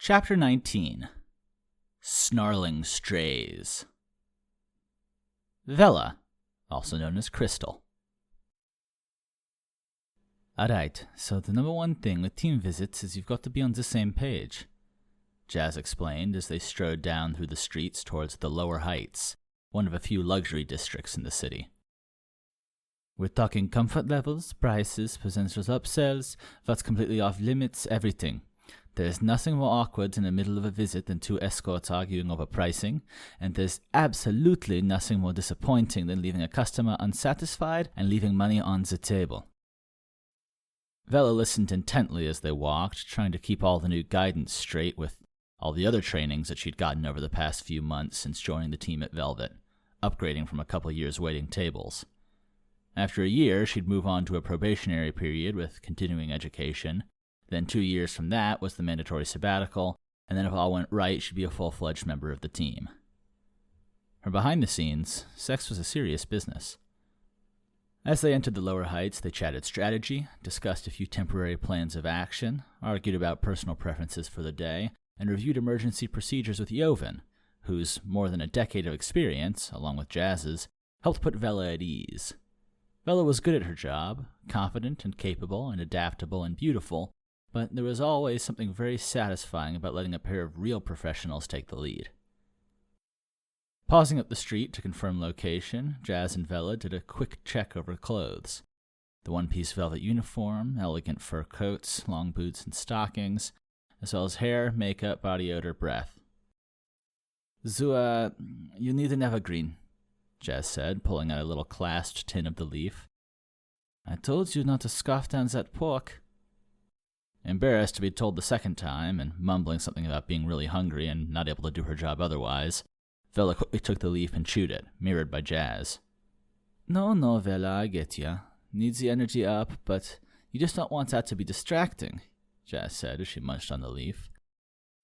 Chapter 19. Snarling Strays. Vela, also known as Crystal. Alright, so the number one thing with team visits is you've got to be on the same page, Jaz explained as they strode down through the streets towards the Lower Heights, one of a few luxury districts in the city. We're talking comfort levels, prices, potential upsells, what's completely off limits, everything. There's nothing more awkward in the middle of a visit than two escorts arguing over pricing, and there's absolutely nothing more disappointing than leaving a customer unsatisfied and leaving money on the table. Vela listened intently as they walked, trying to keep all the new guidance straight with all the other trainings that she'd gotten over the past few months since joining the team at Velvet, upgrading from a couple years waiting tables. After a year, she'd move on to a probationary period with continuing education. Then 2 years from that was the mandatory sabbatical, and then if all went right, she'd be a full-fledged member of the team. From behind the scenes, sex was a serious business. As they entered the Lower Heights, they chatted strategy, discussed a few temporary plans of action, argued about personal preferences for the day, and reviewed emergency procedures with Joven, whose more than a decade of experience, along with Jaz's, helped put Vela at ease. Vela was good at her job, confident and capable and adaptable and beautiful, but there was always something very satisfying about letting a pair of real professionals take the lead. Pausing up the street to confirm location, Jaz and Vela did a quick check over clothes. The one-piece velvet uniform, elegant fur coats, long boots and stockings, as well as hair, makeup, body odor, breath. "Zua, you need an evergreen," Jaz said, pulling out a little clasped tin of the leaf. "I told you not to scoff down that pork." Embarrassed to be told the second time, and mumbling something about being really hungry and not able to do her job otherwise, Vela quickly took the leaf and chewed it, mirrored by Jaz. No, Vela, I get ya. Needs the energy up, but you just don't want that to be distracting," Jaz said as she munched on the leaf.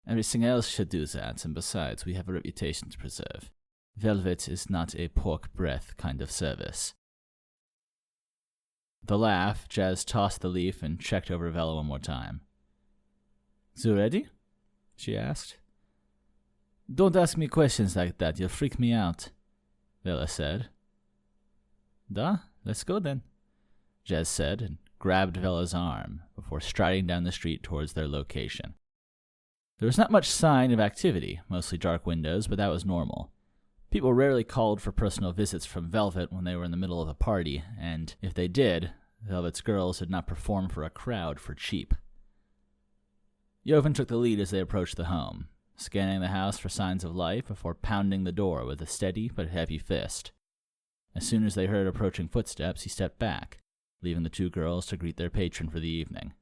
"Everything else should do that, and besides, we have a reputation to preserve. Velvet is not a pork breath kind of service." With a laugh, Jaz tossed the leaf and checked over Vela one more time. "You ready?" she asked. "Don't ask me questions like that, you'll freak me out," Vela said. "Duh, let's go then," Jaz said, and grabbed Vela's arm before striding down the street towards their location. There was not much sign of activity, mostly dark windows, but that was normal. People rarely called for personal visits from Velvet when they were in the middle of a party, and if they did, Velvet's girls did not perform for a crowd for cheap. Joven took the lead as they approached the home, scanning the house for signs of life before pounding the door with a steady but heavy fist. As soon as they heard approaching footsteps, he stepped back, leaving the two girls to greet their patron for the evening.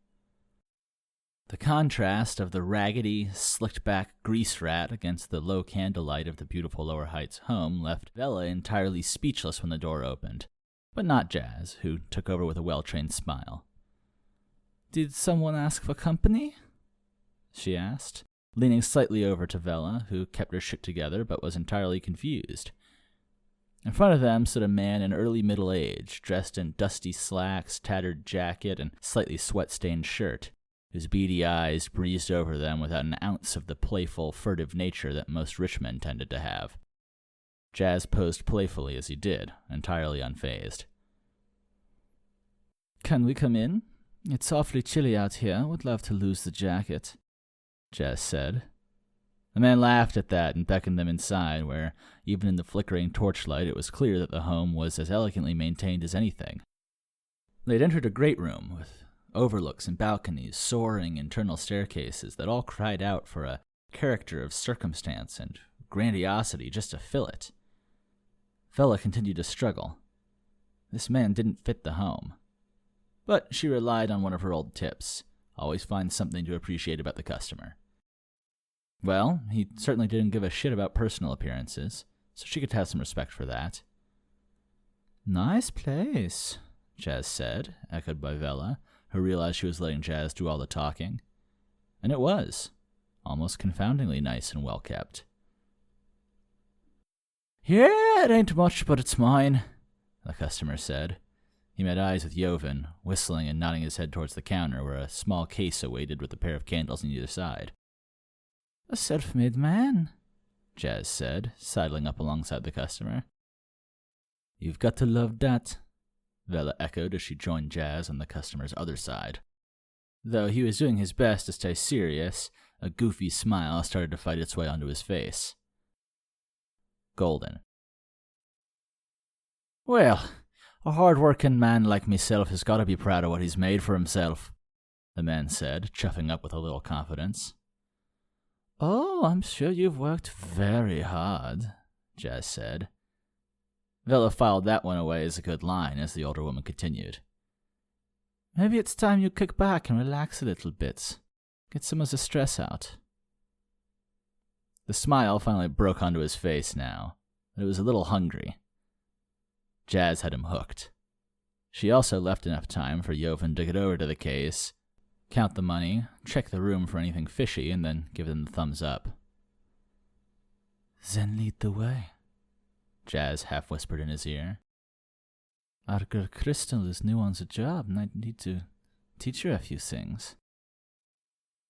The contrast of the raggedy, slicked-back grease rat against the low candlelight of the beautiful Lower Heights home left Vela entirely speechless when the door opened, but not Jaz, who took over with a well-trained smile. "Did someone ask for company?" she asked, leaning slightly over to Vela, who kept her shit together but was entirely confused. In front of them stood a man in early middle age, dressed in dusty slacks, tattered jacket, and slightly sweat-stained shirt. His beady eyes breezed over them without an ounce of the playful, furtive nature that most rich men tended to have. Jaz posed playfully as he did, entirely unfazed. "Can we come in? It's awfully chilly out here. Would love to lose the jacket," Jaz said. The man laughed at that and beckoned them inside, where, even in the flickering torchlight, it was clear that the home was as elegantly maintained as anything. They'd entered a great room, with overlooks and balconies, soaring internal staircases that all cried out for a character of circumstance and grandiosity just to fill it. Vela continued to struggle. This man didn't fit the home. But she relied on one of her old tips: always find something to appreciate about the customer. Well, he certainly didn't give a shit about personal appearances, so she could have some respect for that. "Nice place," Jaz said, echoed by Vela, who realized she was letting Jaz do all the talking. And it was. Almost confoundingly nice and well-kept. "Yeah, it ain't much, but it's mine," the customer said. He met eyes with Joven, whistling and nodding his head towards the counter where a small case awaited with a pair of candles on either side. A self-made man, Jaz said, sidling up alongside the customer. You've got to love that, Vela echoed as she joined Jaz on the customer's other side. Though he was doing his best to stay serious, a goofy smile started to fight its way onto his face. Golden. Well, a hard-working man like myself has got to be proud of what he's made for himself, the man said, chuffing up with a little confidence. Oh, I'm sure you've worked very hard, Jaz said. Vela filed that one away as a good line as the older woman continued. Maybe it's time you kick back and relax a little bit. Get some of the stress out. The smile finally broke onto his face now, but it was a little hungry. Jaz had him hooked. She also left enough time for Jovan to get over to the case, count the money, check the room for anything fishy, and then give them the thumbs up. Then lead the way, Jaz half-whispered in his ear. Our girl Crystal is new on the job, and I need to teach her a few things.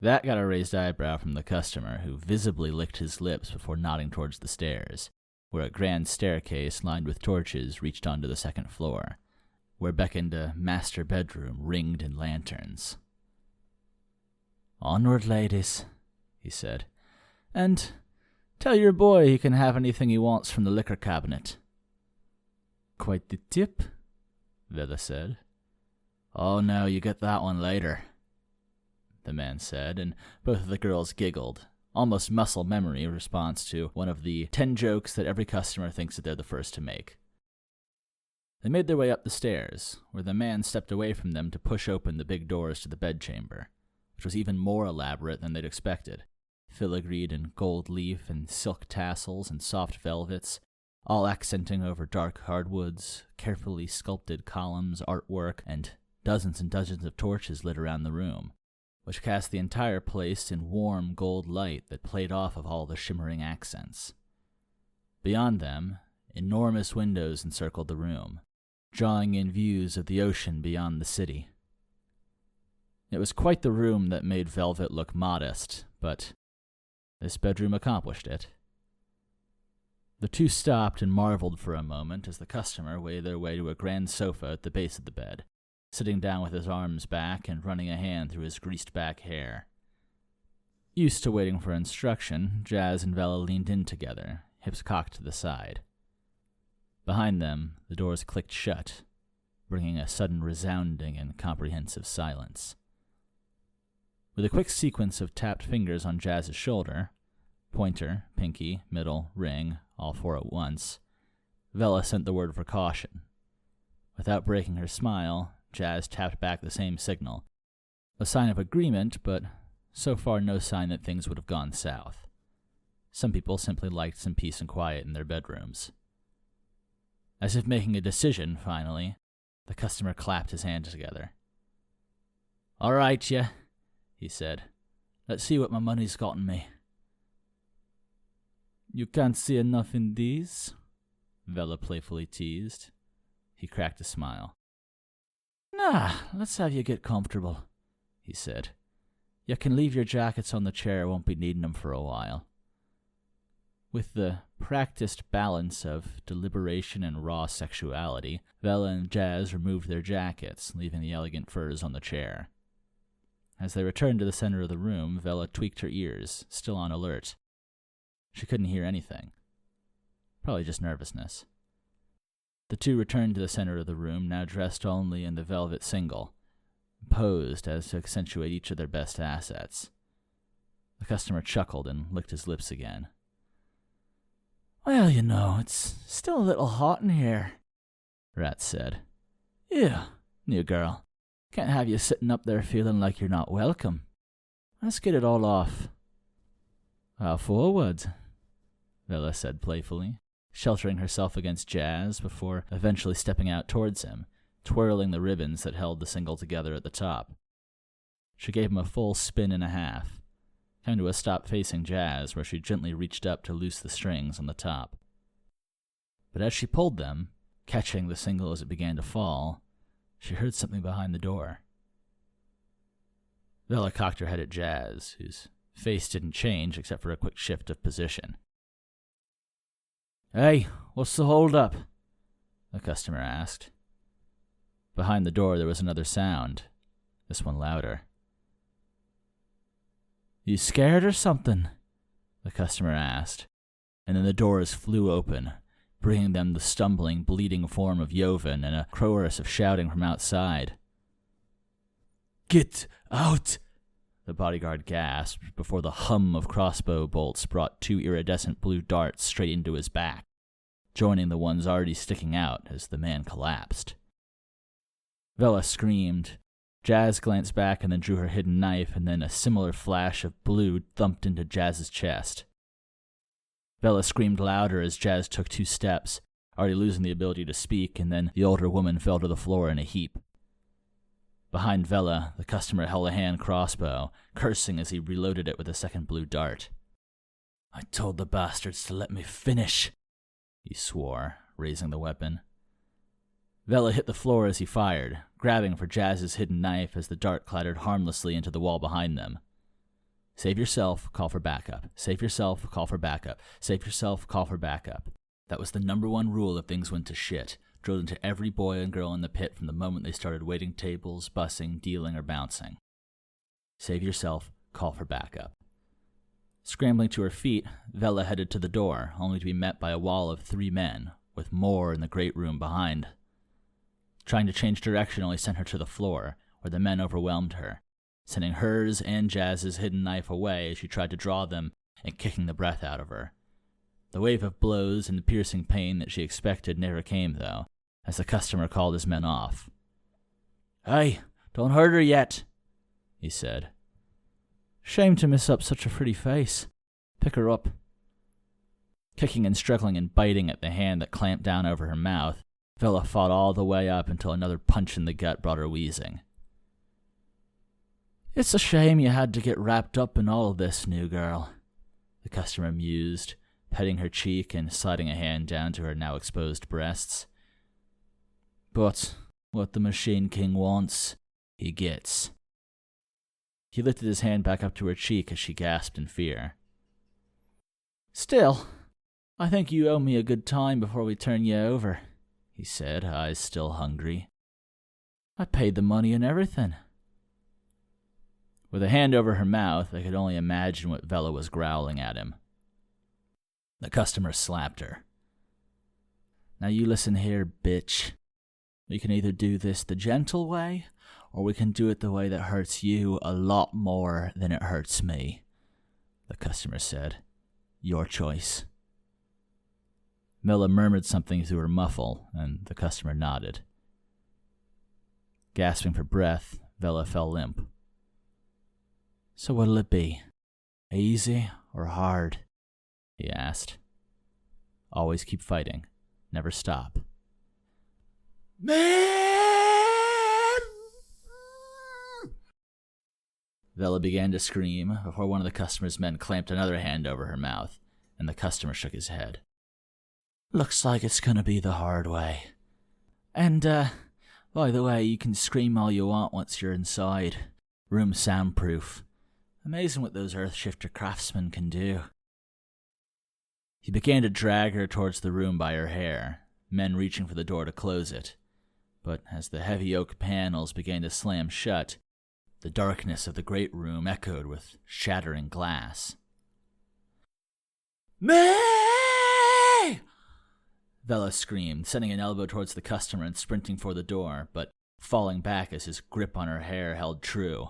That got a raised eyebrow from the customer, who visibly licked his lips before nodding towards the stairs, where a grand staircase lined with torches reached onto the second floor, where beckoned a master bedroom ringed in lanterns. Onward, ladies, he said, and tell your boy he can have anything he wants from the liquor cabinet. Quite the tip, Vela said. Oh no, you get that one later, the man said, and both of the girls giggled, almost muscle memory in response to one of the 10 jokes that every customer thinks that they're the first to make. They made their way up the stairs, where the man stepped away from them to push open the big doors to the bedchamber, which was even more elaborate than they'd expected, filigreed in gold leaf and silk tassels and soft velvets, all accenting over dark hardwoods, carefully sculpted columns, artwork, and dozens of torches lit around the room, which cast the entire place in warm gold light that played off of all the shimmering accents. Beyond them, enormous windows encircled the room, drawing in views of the ocean beyond the city. It was quite the room that made Velvet look modest, but this bedroom accomplished it. The two stopped and marveled for a moment as the customer made their way to a grand sofa at the base of the bed, sitting down with his arms back and running a hand through his greased-back hair. Used to waiting for instruction, Jaz and Vela leaned in together, hips cocked to the side. Behind them, the doors clicked shut, bringing a sudden resounding and comprehensive silence. With a quick sequence of tapped fingers on Jaz's shoulder, pointer, pinky, middle, ring, all 4 at once, Vela sent the word for caution. Without breaking her smile, Jaz tapped back the same signal, a sign of agreement, but so far no sign that things would have gone south. Some people simply liked some peace and quiet in their bedrooms. As if making a decision, finally, the customer clapped his hands together. All right, yeah, he said. Let's see what my money's gotten me. You can't see enough in these? Vela playfully teased. He cracked a smile. Nah, let's have you get comfortable, he said. You can leave your jackets on the chair, won't be needing them for a while. With the practiced balance of deliberation and raw sexuality, Vela and Jaz removed their jackets, leaving the elegant furs on the chair. As they returned to the center of the room, Vela tweaked her ears, still on alert. She couldn't hear anything. Probably just nervousness. The two returned to the center of the room, now dressed only in the velvet single, posed as to accentuate each of their best assets. The customer chuckled and licked his lips again. Well, you know, it's still a little hot in here, Rat said. Yeah, new girl. Can't have you sitting up there feeling like you're not welcome. Let's get it all off. How forward, Vela said playfully, sheltering herself against Jaz before eventually stepping out towards him, twirling the ribbons that held the single together at the top. She gave him a full spin and a half, came to a stop facing Jaz where she gently reached up to loose the strings on the top. But as she pulled them, catching the single as it began to fall, she heard something behind the door. Vela cocked her head at Jaz, whose Face didn't change except for a quick shift of position. "Hey, what's the hold-up?" the customer asked. Behind the door there was another sound, this one louder. "You scared or something?" the customer asked, and then the doors flew open, bringing them the stumbling, bleeding form of Jovan and a chorus of shouting from outside. "Get out!" the bodyguard gasped before the hum of crossbow bolts brought 2 iridescent blue darts straight into his back, joining the ones already sticking out as the man collapsed. Vela screamed. Jaz glanced back and then drew her hidden knife, and then a similar flash of blue thumped into Jaz's chest. Vela screamed louder as Jaz took 2 steps, already losing the ability to speak, and then the older woman fell to the floor in a heap. Behind Vela, the customer held a hand crossbow, cursing as he reloaded it with a second blue dart. "I told the bastards to let me finish," he swore, raising the weapon. Vela hit the floor as he fired, grabbing for Jaz's hidden knife as the dart clattered harmlessly into the wall behind them. Save yourself, call for backup. Save yourself, call for backup. Save yourself, call for backup. That was the #1 rule if things went to shit, drilled into every boy and girl in the pit from the moment they started waiting tables, bussing, dealing, or bouncing. Save yourself, call for backup. Scrambling to her feet, Vela headed to the door, only to be met by a wall of 3 men, with more in the great room behind. Trying to change direction only sent her to the floor, where the men overwhelmed her, sending hers and Jaz's hidden knife away as she tried to draw them and kicking the breath out of her. The wave of blows and the piercing pain that she expected never came, though, as the customer called his men off. "Hey, don't hurt her yet," he said. "Shame to miss up such a pretty face. Pick her up." Kicking and struggling and biting at the hand that clamped down over her mouth, Vela fought all the way up until another punch in the gut brought her wheezing. "It's a shame you had to get wrapped up in all of this, new girl," the customer mused, petting her cheek and sliding a hand down to her now exposed breasts. "But what the Machine King wants, he gets." He lifted his hand back up to her cheek as she gasped in fear. "Still, I think you owe me a good time before we turn you over," he said, eyes still hungry. "I paid the money and everything." With a hand over her mouth, I could only imagine what Vela was growling at him. The customer slapped her. "Now you listen here, bitch. We can either do this the gentle way, or we can do it the way that hurts you a lot more than it hurts me," the customer said. "Your choice." Vela murmured something through her muffle, and the customer nodded. Gasping for breath, Vela fell limp. "So what'll it be? Easy or hard?" he asked. "Always keep fighting. Never stop." "Man!" Vela began to scream before one of the customer's men clamped another hand over her mouth, and the customer shook his head. "Looks like it's gonna be the hard way. And, by the way, you can scream all you want once you're inside. Room soundproof. Amazing what those Earthshifter craftsmen can do." He began to drag her towards the room by her hair, men reaching for the door to close it. But as the heavy oak panels began to slam shut, the darkness of the great room echoed with shattering glass. "May!" Vela screamed, sending an elbow towards the customer and sprinting for the door, but falling back as his grip on her hair held true.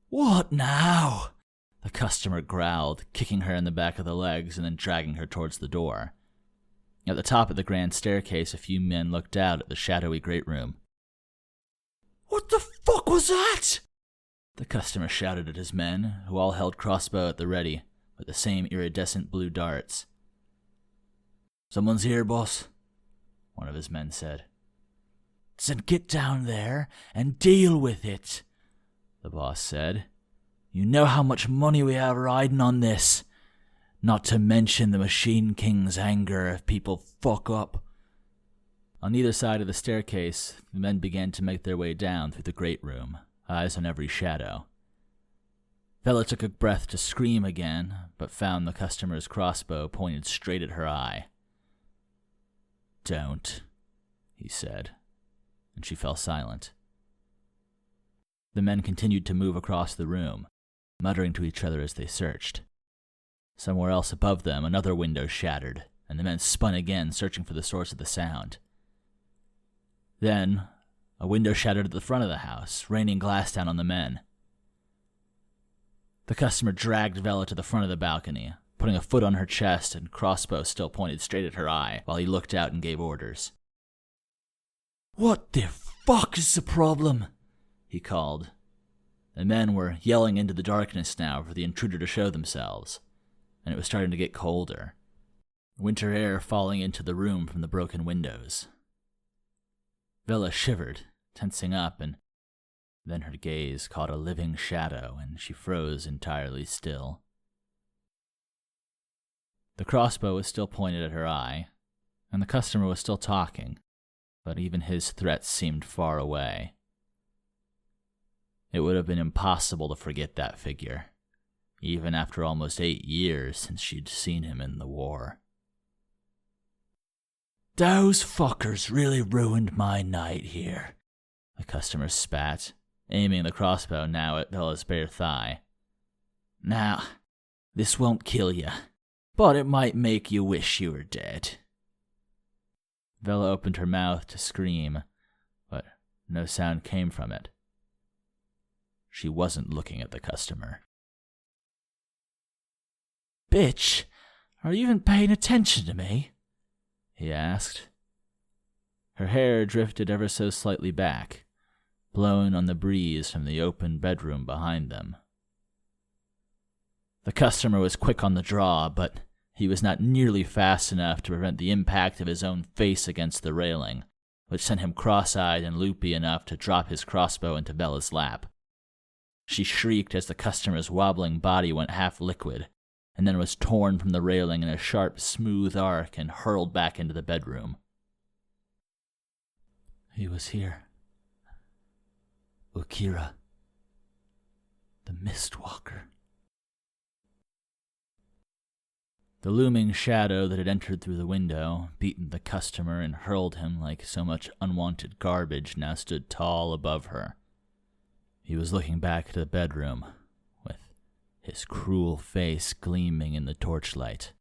"What now?" the customer growled, kicking her in the back of the legs and then dragging her towards the door. At the top of the grand staircase, a few men looked out at the shadowy great room. "What the fuck was that?" the customer shouted at his men, who all held crossbow at the ready, with the same iridescent blue darts. "Someone's here, boss," one of his men said. "Then get down there and deal with it," the boss said. "You know how much money we have riding on this. Not to mention the Machine King's anger if people fuck up." On either side of the staircase, the men began to make their way down through the great room, eyes on every shadow. Vela took a breath to scream again, but found the customer's crossbow pointed straight at her eye. "Don't," he said, and she fell silent. The men continued to move across the room, muttering to each other as they searched. Somewhere else above them, another window shattered, and the men spun again, searching for the source of the sound. Then, a window shattered at the front of the house, raining glass down on the men. The customer dragged Vela to the front of the balcony, putting a foot on her chest and crossbow still pointed straight at her eye, while he looked out and gave orders. "What the fuck is the problem?" he called. The men were yelling into the darkness now for the intruder to show themselves, and it was starting to get colder, winter air falling into the room from the broken windows. Vela shivered, tensing up, and then her gaze caught a living shadow, and she froze entirely still. The crossbow was still pointed at her eye, and the customer was still talking, but even his threats seemed far away. It would have been impossible to forget that figure, even after almost 8 years since she'd seen him in the war. "Those fuckers really ruined my night here," the customer spat, aiming the crossbow now at Vela's bare thigh. "Now, this won't kill you, but it might make you wish you were dead." Vela opened her mouth to scream, but no sound came from it. She wasn't looking at the customer. "Bitch, are you even paying attention to me?" he asked. Her hair drifted ever so slightly back, blown on the breeze from the open bedroom behind them. The customer was quick on the draw, but he was not nearly fast enough to prevent the impact of his own face against the railing, which sent him cross-eyed and loopy enough to drop his crossbow into Vela's lap. She shrieked as the customer's wobbling body went half liquid, and then was torn from the railing in a sharp, smooth arc and hurled back into the bedroom. He was here. Ukira, the Mistwalker. The looming shadow that had entered through the window, beaten the customer, and hurled him like so much unwanted garbage now stood tall above her. He was looking back to the bedroom, with his cruel face gleaming in the torchlight.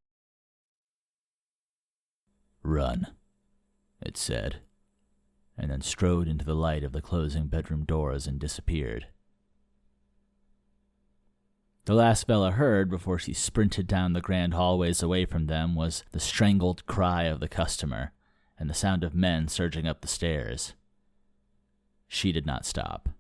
"Run," it said, and then strode into the light of the closing bedroom doors and disappeared. The last Vela heard before she sprinted down the grand hallways away from them was the strangled cry of the customer and the sound of men surging up the stairs. She did not stop.